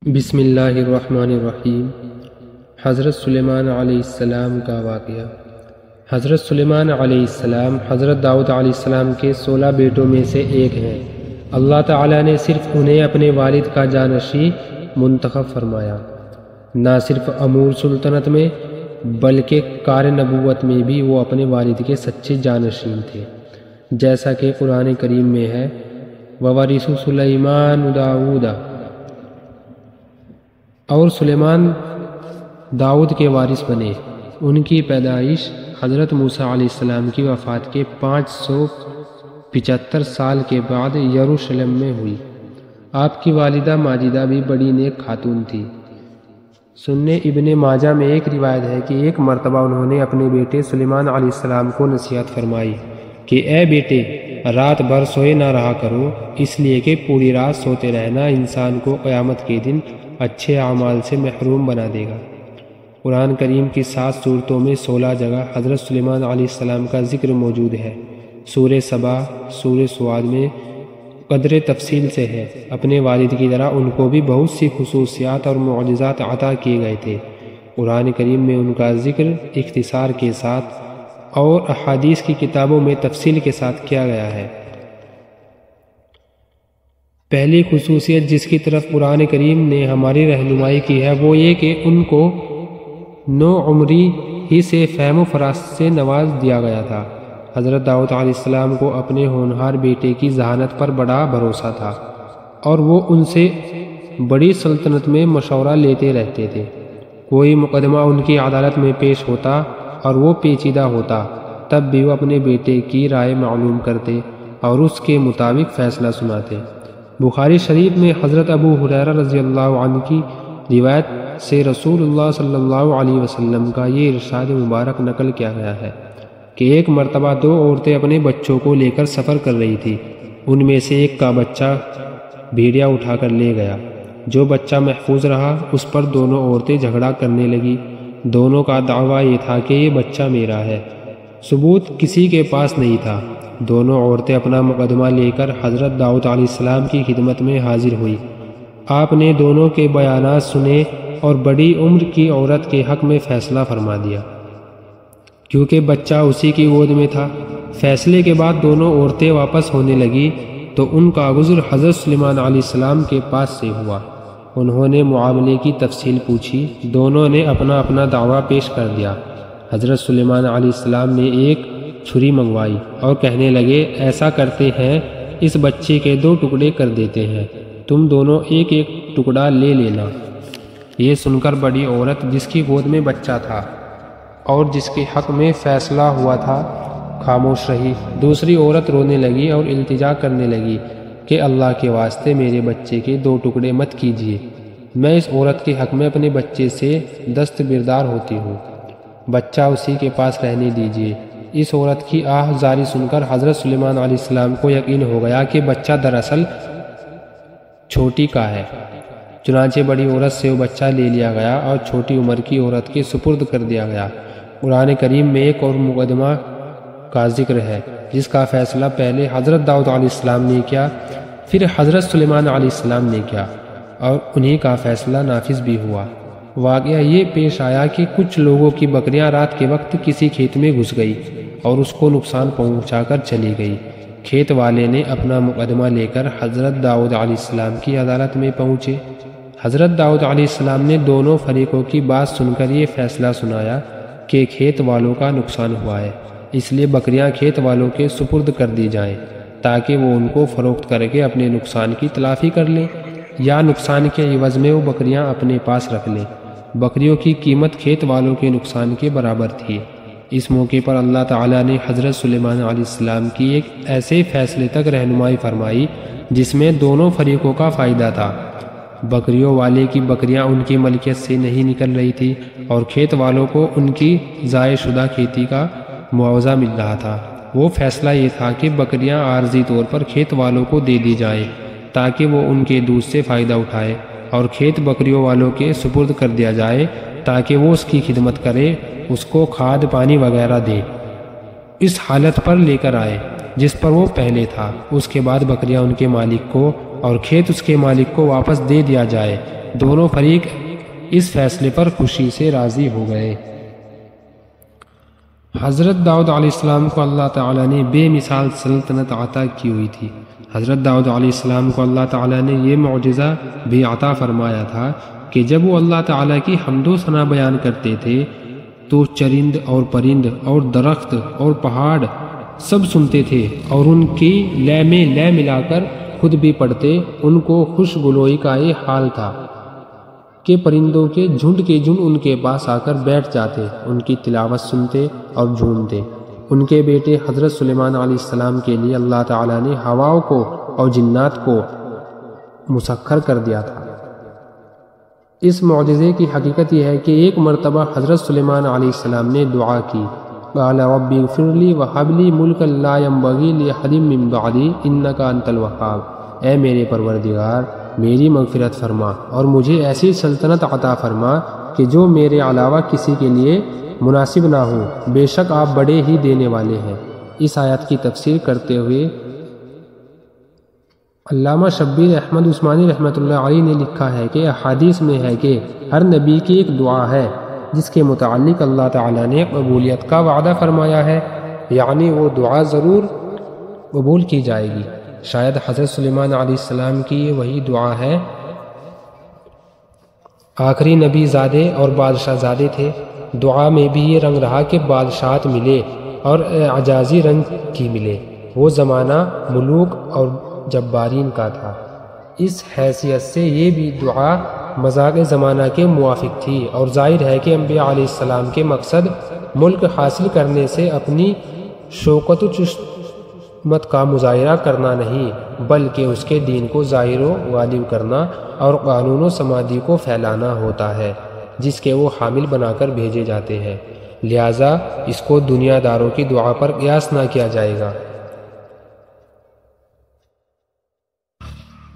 بسم اللہ الرحمن الرحیم۔ حضرت سلیمان علیہ السلام کا واقعہ۔ حضرت سلیمان علیہ السلام حضرت داؤد علیہ السلام کے 16 بیٹوں میں سے ایک ہیں۔ اللہ تعالیٰ نے صرف انہیں اپنے والد کا جانشین منتخب فرمایا۔ نہ صرف امور سلطنت میں بلکہ کار نبوت میں بھی وہ اپنے والد کے سچے جانشین تھے، جیسا کہ قرآن کریم میں ہے وَوَرِثُ سُلَيْمَانُ دَاوُودَ، اور سلیمان داؤد کے وارث بنے۔ ان کی پیدائش حضرت موسیٰ علیہ السلام کی وفات کے 575 سال کے بعد یروشلم میں ہوئی۔ آپ کی والدہ ماجدہ بھی بڑی نیک خاتون تھی۔ سنن ابن ماجہ میں ایک روایت ہے کہ ایک مرتبہ انہوں نے اپنے بیٹے سلیمان علیہ السلام کو نصیحت فرمائی کہ اے بیٹے، رات بھر سوئے نہ رہا کرو، اس لیے کہ پوری رات سوتے رہنا انسان کو قیامت کے دن اچھے اعمال سے محروم بنا دے گا۔ قرآن کریم کی 7 سورتوں میں 16 جگہ حضرت سلیمان علیہ السلام کا ذکر موجود ہے۔ سورہ سبا، سورہ سواد میں قدر تفصیل سے ہے۔ اپنے والد کی طرح ان کو بھی بہت سی خصوصیات اور معجزات عطا کیے گئے تھے۔ قرآن کریم میں ان کا ذکر اختصار کے ساتھ اور احادیث کی کتابوں میں تفصیل کے ساتھ کیا گیا ہے۔ پہلی خصوصیت جس کی طرف قرآن کریم نے ہماری رہنمائی کی ہے وہ یہ کہ ان کو نوعمری ہی سے فہم و فراست سے نواز دیا گیا تھا۔ حضرت داؤد علیہ السلام کو اپنے ہونہار بیٹے کی ذہانت پر بڑا بھروسہ تھا اور وہ ان سے بڑی سلطنت میں مشورہ لیتے رہتے تھے۔ کوئی مقدمہ ان کی عدالت میں پیش ہوتا اور وہ پیچیدہ ہوتا، تب بھی وہ اپنے بیٹے کی رائے معلوم کرتے اور اس کے مطابق فیصلہ سناتے۔ بخاری شریف میں حضرت ابو ہریرہ رضی اللہ عنہ کی روایت سے رسول اللہ صلی اللہ علیہ وسلم کا یہ ارشاد مبارک نقل کیا گیا ہے کہ ایک مرتبہ 2 عورتیں اپنے بچوں کو لے کر سفر کر رہی تھی۔ ان میں سے ایک کا بچہ بھیڑیا اٹھا کر لے گیا۔ جو بچہ محفوظ رہا اس پر دونوں عورتیں جھگڑا کرنے لگی۔ دونوں کا دعویٰ یہ تھا کہ یہ بچہ میرا ہے۔ ثبوت کسی کے پاس نہیں تھا۔ دونوں عورتیں اپنا مقدمہ لے کر حضرت داؤد علیہ السلام کی خدمت میں حاضر ہوئی۔ آپ نے دونوں کے بیانات سنے اور بڑی عمر کی عورت کے حق میں فیصلہ فرما دیا، کیونکہ بچہ اسی کی گود میں تھا۔ فیصلے کے بعد دونوں عورتیں واپس ہونے لگی تو ان کا گزر حضرت سلیمان علیہ السلام کے پاس سے ہوا۔ انہوں نے معاملے کی تفصیل پوچھی۔ دونوں نے اپنا اپنا دعویٰ پیش کر دیا۔ حضرت سلیمان علیہ السلام نے ایک چھری منگوائی اور کہنے لگے ایسا کرتے ہیں، اس بچے کے 2 ٹکڑے کر دیتے ہیں، تم دونوں ایک ایک ٹکڑا لے لینا۔ یہ سن کر بڑی عورت جس کی گود میں بچہ تھا اور جس کے حق میں فیصلہ ہوا تھا خاموش رہی۔ دوسری عورت رونے لگی اور التجا کرنے لگی کہ اللہ کے واسطے میرے بچے کے 2 ٹکڑے مت کیجیے، میں اس عورت کے حق میں اپنے بچے سے دستبردار ہوتی ہوں، بچہ اسی کے پاس رہنے دیجیے۔ اس عورت کی آہ زاری سن کر حضرت سلیمان علیہ السلام کو یقین ہو گیا کہ بچہ دراصل چھوٹی کا ہے۔ چنانچہ بڑی عورت سے وہ بچہ لے لیا گیا اور چھوٹی عمر کی عورت کے سپرد کر دیا گیا۔ قرآن کریم میں ایک اور مقدمہ کا ذکر ہے جس کا فیصلہ پہلے حضرت داؤد علیہ السلام نے کیا، پھر حضرت سلیمان علیہ السلام نے کیا اور انہی کا فیصلہ نافذ بھی ہوا۔ واقعہ یہ پیش آیا کہ کچھ لوگوں کی بکریاں رات کے وقت کسی کھیت میں گھس گئی اور اس کو نقصان پہنچا کر چلی گئی۔ کھیت والے نے اپنا مقدمہ لے کر حضرت داؤد علیہ السلام کی عدالت میں پہنچے۔ حضرت داؤد علیہ السلام نے دونوں فریقوں کی بات سن کر یہ فیصلہ سنایا کہ کھیت والوں کا نقصان ہوا ہے، اس لیے بکریاں کھیت والوں کے سپرد کر دی جائیں تاکہ وہ ان کو فروخت کر کے اپنے نقصان کی تلافی کر لیں، یا نقصان کے عوض میں وہ بکریاں اپنے پاس رکھ لیں۔ بکریوں کی قیمت کھیت والوں کے نقصان کے برابر تھی۔ اس موقع پر اللہ تعالیٰ نے حضرت سلیمان علیہ السلام کی ایک ایسے فیصلے تک رہنمائی فرمائی جس میں دونوں فریقوں کا فائدہ تھا۔ بکریوں والے کی بکریاں ان کی ملکیت سے نہیں نکل رہی تھی اور کھیت والوں کو ان کی ضائع شدہ کھیتی کا معاوضہ مل رہا تھا۔ وہ فیصلہ یہ تھا کہ بکریاں عارضی طور پر کھیت والوں کو دے دی جائیں تاکہ وہ ان کے دودھ سے فائدہ اٹھائے، اور کھیت بکریوں والوں کے سپرد کر دیا جائے تاکہ وہ اس کی خدمت کرے، اس کو کھاد پانی وغیرہ دے، اس حالت پر لے کر آئے جس پر وہ پہلے تھا۔ اس کے بعد بکریاں ان کے مالک کو اور کھیت اس کے مالک کو واپس دے دیا جائے۔ دونوں فریق اس فیصلے پر خوشی سے راضی ہو گئے۔ حضرت داؤد علیہ السلام کو اللہ تعالیٰ نے بے مثال سلطنت عطا کی ہوئی تھی۔ حضرت داؤد علیہ السلام کو اللہ تعالیٰ نے یہ معجزہ بھی عطا فرمایا تھا کہ جب وہ اللہ تعالیٰ کی حمد و ثنا بیان کرتے تھے تو چرند اور پرند اور درخت اور پہاڑ سب سنتے تھے اور ان کی لے میں لے ملا کر خود بھی پڑھتے۔ ان کو خوش گلوئی کا یہ حال تھا کہ پرندوں کے جھنڈ ان کے پاس آ کر بیٹھ جاتے، ان کی تلاوت سنتے اور جھومتے۔ ان کے بیٹے حضرت سلیمان علیہ السلام کے لیے اللہ تعالیٰ نے ہواؤں کو اور جنات کو مسخر کر دیا تھا۔ اس معجزے کی حقیقت یہ ہے کہ ایک مرتبہ حضرت سلیمان علیہ السلام نے دعا کی، قال رب اغفر لی وہب لی ملکا لا ينبغی لأحد من بعدی انک انت الوہاب۔ اے میرے پروردگار، میری مغفرت فرما اور مجھے ایسی سلطنت عطا فرما کہ جو میرے علاوہ کسی کے لیے مناسب نہ ہو، بے شک آپ بڑے ہی دینے والے ہیں۔ اس آیت کی تفسیر کرتے ہوئے علامہ شبیر احمد عثمانی رحمۃ اللہ علیہ نے لکھا ہے کہ احادیث میں ہے کہ ہر نبی کی ایک دعا ہے جس کے متعلق اللہ تعالیٰ نے قبولیت کا وعدہ فرمایا ہے، یعنی وہ دعا ضرور قبول کی جائے گی۔ شاید حضرت سلیمان علیہ السلام کی یہ وہی دعا ہے۔ آخری نبی زادے اور بادشاہ زادے تھے۔ دعا میں بھی یہ رنگ رہا کہ بادشاہت ملے اور اعجازی رنگ کی ملے۔ وہ زمانہ ملوک اور جبارین کا تھا۔ اس حیثیت سے یہ بھی دعا مذاق زمانہ کے موافق تھی، اور ظاہر ہے کہ انبیاء علیہ السلام کے مقصد ملک حاصل کرنے سے اپنی شوکت و چشمت کا مظاہرہ کرنا نہیں، بلکہ اس کے دین کو ظاہر و غالب کرنا اور قانون و سماجی کو پھیلانا ہوتا ہے جس کے وہ حامل بنا کر بھیجے جاتے ہیں۔ لہٰذا اس کو دنیا داروں کی دعا پر قیاس نہ کیا جائے گا۔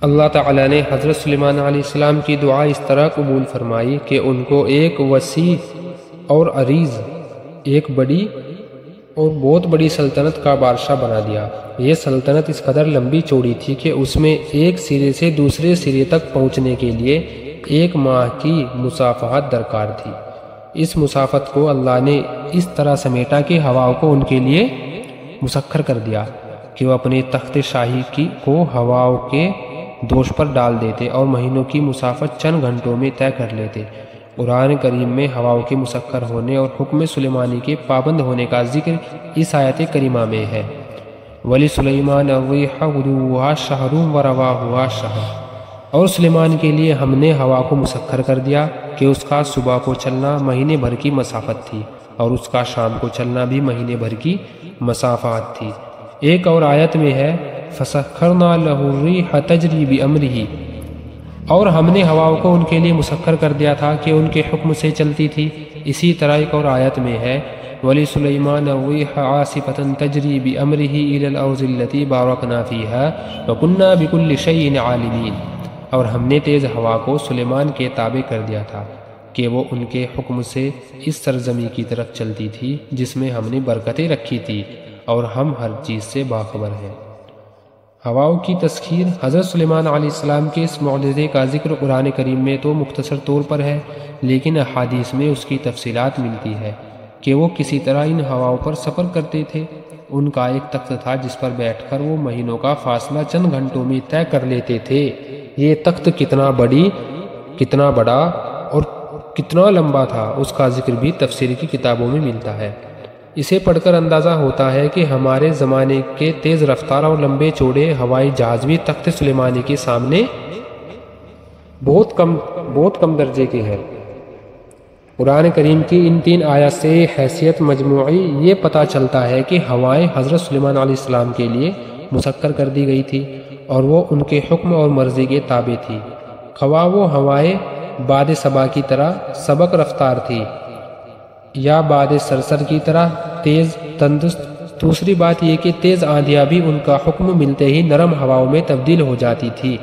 اللہ تعالیٰ نے حضرت سلیمان علیہ السلام کی دعا اس طرح قبول فرمائی کہ ان کو ایک وسیع اور عریض، ایک بڑی اور بہت بڑی سلطنت کا بادشاہ بنا دیا۔ یہ سلطنت اس قدر لمبی چوڑی تھی کہ اس میں ایک سرے سے دوسرے سرے تک پہنچنے کے لیے 1 ماہ کی مسافت درکار تھی۔ اس مسافت کو اللہ نے اس طرح سمیٹا کہ ہواؤں کو ان کے لیے مسخر کر دیا کہ وہ اپنے تخت شاہی کو ہواؤں کے دوش پر ڈال دیتے اور مہینوں کی مسافت چند گھنٹوں میں طے کر لیتے۔ قرآن کریم میں ہواؤں کے مسخر ہونے اور حکم سلیمانی کے پابند ہونے کا ذکر اس آیت کریمہ میں ہے۔ وَلِسُلَيْمَانَ الرِّيحَ غُدُوُّهَا شَهْرٌ وَرَوَاحُهَا شَهْرٌ، اور سلیمان کے لیے ہم نے ہوا کو مسخر کر دیا کہ اس کا صبح کو چلنا مہینے بھر کی مسافت تھی اور اس کا شام کو چلنا بھی مہینے بھر کی مسافت تھی۔ ایک اور آیت میں ہے فَسَخَّرْنَا لَهُ الرِّيحَ تَجْرِي بِأَمْرِهِ، اور ہم نے ہواؤں کو ان کے لیے مسخر کر دیا تھا کہ ان کے حکم سے چلتی تھی۔ اسی طرح ایک اور آیت میں ہے وَلِسُلَيْمَانَ الرِّيحَ عَاصِفَةً تَجْرِي بِأَمْرِهِ إِلَى الْأَرْضِ الَّتِي بَارَكْنَا فِيهَا وَكُنَّا بِكُلِّ شَيْءٍ عَالِمِينَ، اور ہم نے تیز ہوا کو سلیمان کے تابع کر دیا تھا کہ وہ ان کے حکم سے اس سرزمین کی طرف چلتی تھی جس میں ہم نے برکتیں رکھی تھی، اور ہم ہر چیز سے باخبر ہیں۔ ہواؤں کی تسخیر۔ حضرت سلیمان علیہ السلام کے اس معجزے کا ذکر قرآن کریم میں تو مختصر طور پر ہے، لیکن احادیث میں اس کی تفصیلات ملتی ہے کہ وہ کسی طرح ان ہواؤں پر سفر کرتے تھے۔ ان کا ایک تخت تھا جس پر بیٹھ کر وہ مہینوں کا فاصلہ چند گھنٹوں میں طے کر لیتے تھے۔ یہ تخت کتنا بڑا اور کتنا لمبا تھا اس کا ذکر بھی تفسیر کی کتابوں میں ملتا ہے۔ اسے پڑھ کر اندازہ ہوتا ہے کہ ہمارے زمانے کے تیز رفتار اور لمبے چوڑے ہوائی جہاز بھی تخت سلیمانی کے سامنے بہت کم درجے کے ہیں۔ قرآن کریم کی ان 3 آیات سے حیثیت مجموعی یہ پتہ چلتا ہے کہ ہوائیں حضرت سلیمان علیہ السلام کے لیے مسخر کر دی گئی تھی اور وہ ان کے حکم اور مرضی کے تابع تھی، خواہ وہ ہوائیں باد صبا کی طرح سبق رفتار تھی یا باد سرسر کی طرح تیز تندرست۔ دوسری بات یہ کہ تیز آندھیاں بھی ان کا حکم ملتے ہی نرم ہواؤں میں تبدیل ہو جاتی تھی۔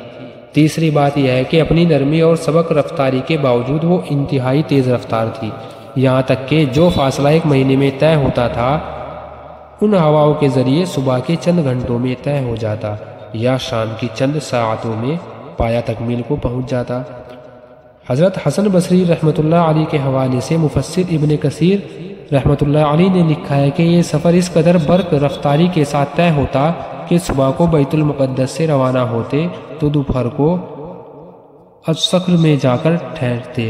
تیسری بات یہ ہے کہ اپنی نرمی اور سبق رفتاری کے باوجود وہ انتہائی تیز رفتار تھی، یہاں تک کہ جو فاصلہ 1 مہینے میں طے ہوتا تھا ان ہواؤں کے ذریعے صبح کے چند گھنٹوں میں طے ہو جاتا۔ یا شام کی چند ساعتوں میں پایا تکمیل کو پہنچ جاتا۔ حضرت حسن بصری رحمۃ اللہ علیہ کے حوالے سے مفسر ابن کثیر رحمۃ اللہ علیہ نے لکھا ہے کہ یہ سفر اس قدر برق رفتاری کے ساتھ طے ہوتا کہ صبح کو بیت المقدس سے روانہ ہوتے تو دوپہر کو استخر میں جا کر ٹھہرتے۔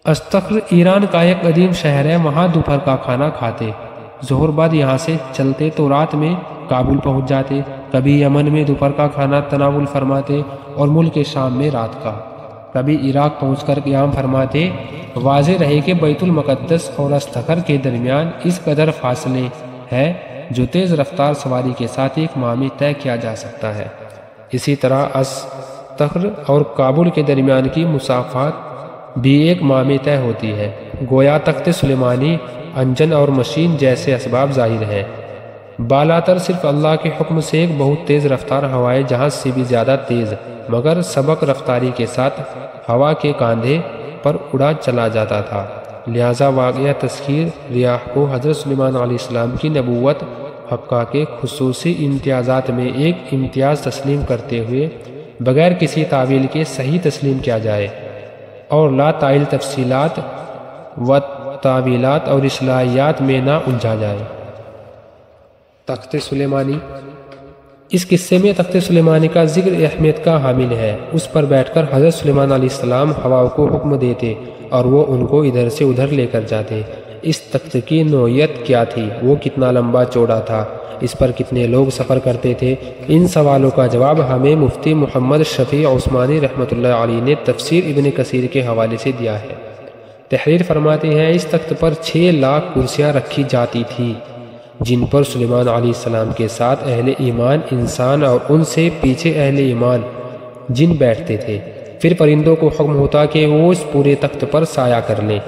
استخر ایران کا ایک قدیم شہر ہے، وہاں دوپہر کا کھانا کھاتے، ظہر بعد یہاں سے چلتے تو رات میں کابل پہنچ جاتے، کبھی یمن میں دوپہر کا کھانا تناول فرماتے اور ملک شام میں رات کا، کبھی عراق پہنچ کر قیام فرماتے۔ واضح رہے کہ بیت المقدس اور استخر کے درمیان اس قدر فاصلے ہے جو تیز رفتار سواری کے ساتھ ایک ماہ میں طے کیا جا سکتا ہے۔ اسی طرح استخر اور کابل کے درمیان کی مسافات بھی ایک ماہ میں طے ہوتی ہے۔ گویا تخت سلیمانی انجن اور مشین جیسے اسباب ظاہر ہیں، بالاتر صرف اللہ کے حکم سے ایک بہت تیز رفتار ہوائے جہاز سے بھی زیادہ تیز مگر سبق رفتاری کے ساتھ ہوا کے کاندھے پر اڑا چلا جاتا تھا۔ لہذا واقعہ تسخیر ریاح کو حضرت سلیمان علیہ السلام کی نبوت حقہ کے خصوصی امتیازات میں ایک امتیاز تسلیم کرتے ہوئے بغیر کسی تعویل کے صحیح تسلیم کیا جائے اور لا تعیل تفصیلات و تعویلات اور اصلاحیات میں نہ الجھا جائے۔ تخت سلیمانی، اس قصے میں تخت سلیمانی کا ذکر اہمیت کا حامل ہے۔ اس پر بیٹھ کر حضرت سلیمان علیہ السلام ہوا کو حکم دیتے اور وہ ان کو ادھر سے ادھر لے کر جاتے۔ اس تخت کی نوعیت کیا تھی، وہ کتنا لمبا چوڑا تھا، اس پر کتنے لوگ سفر کرتے تھے، ان سوالوں کا جواب ہمیں مفتی محمد شفیع عثمانی رحمۃ اللہ علیہ نے تفسیر ابن کثیر کے حوالے سے دیا ہے۔ تحریر فرماتے ہیں اس تخت پر 6 لاکھ کرسیاں رکھی جاتی تھیں جن پر سلیمان علیہ السلام کے ساتھ اہل ایمان انسان اور ان سے پیچھے اہل ایمان جن بیٹھتے تھے۔ پھر پرندوں کو حکم ہوتا کہ وہ اس پورے تخت پر سایہ کر لیں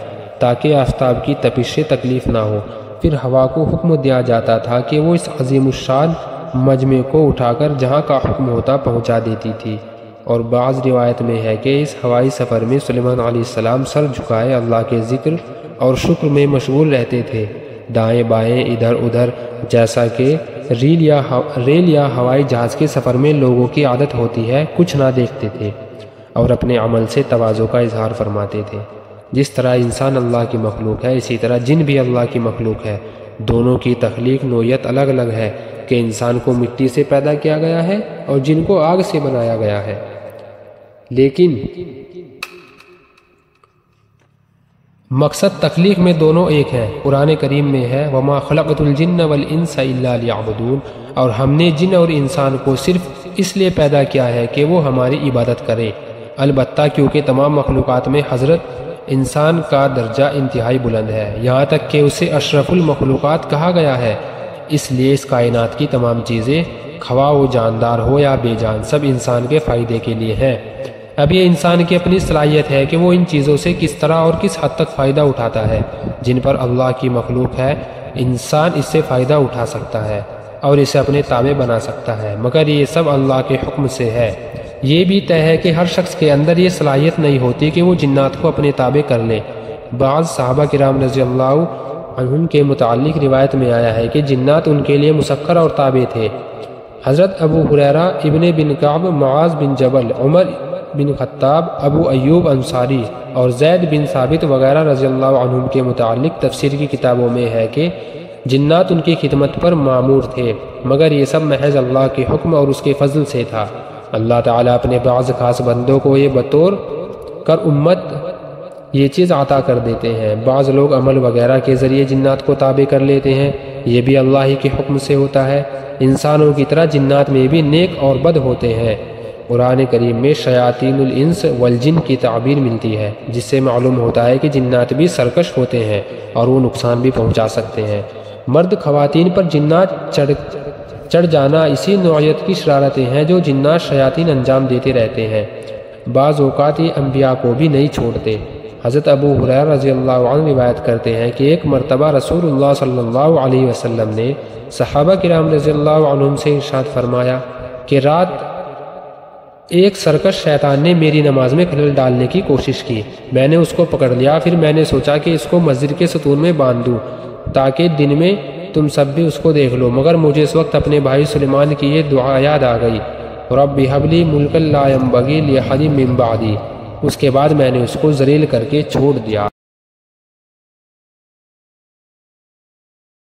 تاکہ آفتاب کی تپش سے تکلیف نہ ہو۔ پھر ہوا کو حکم دیا جاتا تھا کہ وہ اس عظیم الشان مجمع کو اٹھا کر جہاں کا حکم ہوتا پہنچا دیتی تھی۔ اور بعض روایت میں ہے کہ اس ہوائی سفر میں سلیمان علیہ السلام سر جھکائے اللہ کے ذکر اور شکر میں مشغول رہتے تھے، دائیں بائیں ادھر ادھر، جیسا کہ ریل یا ہوائی جہاز کے سفر میں لوگوں کی عادت ہوتی ہے، کچھ نہ دیکھتے تھے اور اپنے عمل سے تواضع کا اظہار فرماتے تھے۔ جس طرح انسان اللہ کی مخلوق ہے اسی طرح جن بھی اللہ کی مخلوق ہے، دونوں کی تخلیق نوعیت الگ الگ ہے کہ انسان کو مٹی سے پیدا کیا گیا ہے اور جن کو آگ سے بنایا گیا ہے، لیکن مقصد تخلیق میں دونوں ایک ہیں۔ قرآن کریم میں ہے وَمَا خَلَقْتُ الْجِنَّ وَالْإِنسَ إِلَّا لِيَعْبُدُونَ، اور ہم نے جن اور انسان کو صرف اس لیے پیدا کیا ہے کہ وہ ہماری عبادت کریں۔ البتہ کیونکہ تمام مخلوقات میں حضرت انسان کا درجہ انتہائی بلند ہے، یہاں تک کہ اسے اشرف المخلوقات کہا گیا ہے، اس لیے اس کائنات کی تمام چیزیں خواہ وہ جاندار ہو یا بے جان سب انسان کے فائدے کے لیے ہیں۔ اب یہ انسان کی اپنی صلاحیت ہے کہ وہ ان چیزوں سے کس طرح اور کس حد تک فائدہ اٹھاتا ہے جن پر اللہ کی مخلوق ہے۔ انسان اس سے فائدہ اٹھا سکتا ہے اور اسے اپنے تابع بنا سکتا ہے، مگر یہ سب اللہ کے حکم سے ہے۔ یہ بھی طے ہے کہ ہر شخص کے اندر یہ صلاحیت نہیں ہوتی کہ وہ جنات کو اپنے تابع کر لے۔ بعض صحابہ کرام رضی اللہ عنہم کے متعلق روایت میں آیا ہے کہ جنات ان کے لیے مسخر اور تابع تھے۔ حضرت ابو ہریرہ، ابن بن کعب، معاذ بن جبل، عمر بن خطاب، ابو ایوب انصاری اور زید بن ثابت وغیرہ رضی اللہ عنہم کے متعلق تفسیر کی کتابوں میں ہے کہ جنات ان کی خدمت پر مامور تھے، مگر یہ سب محض اللہ کے حکم اور اس کے فضل سے تھا۔ اللہ تعالیٰ اپنے بعض خاص بندوں کو یہ بطور کر امت یہ چیز عطا کر دیتے ہیں۔ بعض لوگ عمل وغیرہ کے ذریعے جنات کو تابع کر لیتے ہیں، یہ بھی اللہ ہی کے حکم سے ہوتا ہے۔ انسانوں کی طرح جنات میں بھی نیک اور بد ہوتے ہیں۔ قرآن کریم میں شیاطین الانس والجن کی تعبیر ملتی ہے، جس سے معلوم ہوتا ہے کہ جنات بھی سرکش ہوتے ہیں اور وہ نقصان بھی پہنچا سکتے ہیں۔ مرد خواتین پر جنات چڑھ جانا اسی نوعیت کی شرارتیں ہیں جو جنات شیاطین انجام دیتے رہتے ہیں۔ بعض اوقات یہ انبیاء کو بھی نہیں چھوڑتے۔ حضرت ابو ہریرہ رضی اللہ عنہ روایت کرتے ہیں کہ ایک مرتبہ رسول اللہ صلی اللہ علیہ وسلم نے صحابہ کرام رضی اللہ عنہم سے ارشاد فرمایا کہ رات ایک سرکش شیطان نے میری نماز میں خلل ڈالنے کی کوشش کی، میں نے اس کو پکڑ لیا، پھر میں نے سوچا کہ اس کو مسجد کے ستون میں باندھ دوں تاکہ دن میں تم سب بھی اس کو دیکھ لو، مگر مجھے اس وقت اپنے بھائی سلیمان کی یہ دعا یاد آ گئی، رب ہب لی ملکا لا ینبغی لأحد من بعدی۔ اس کے بعد میں نے اس کو ذلیل کر کے چھوڑ دیا۔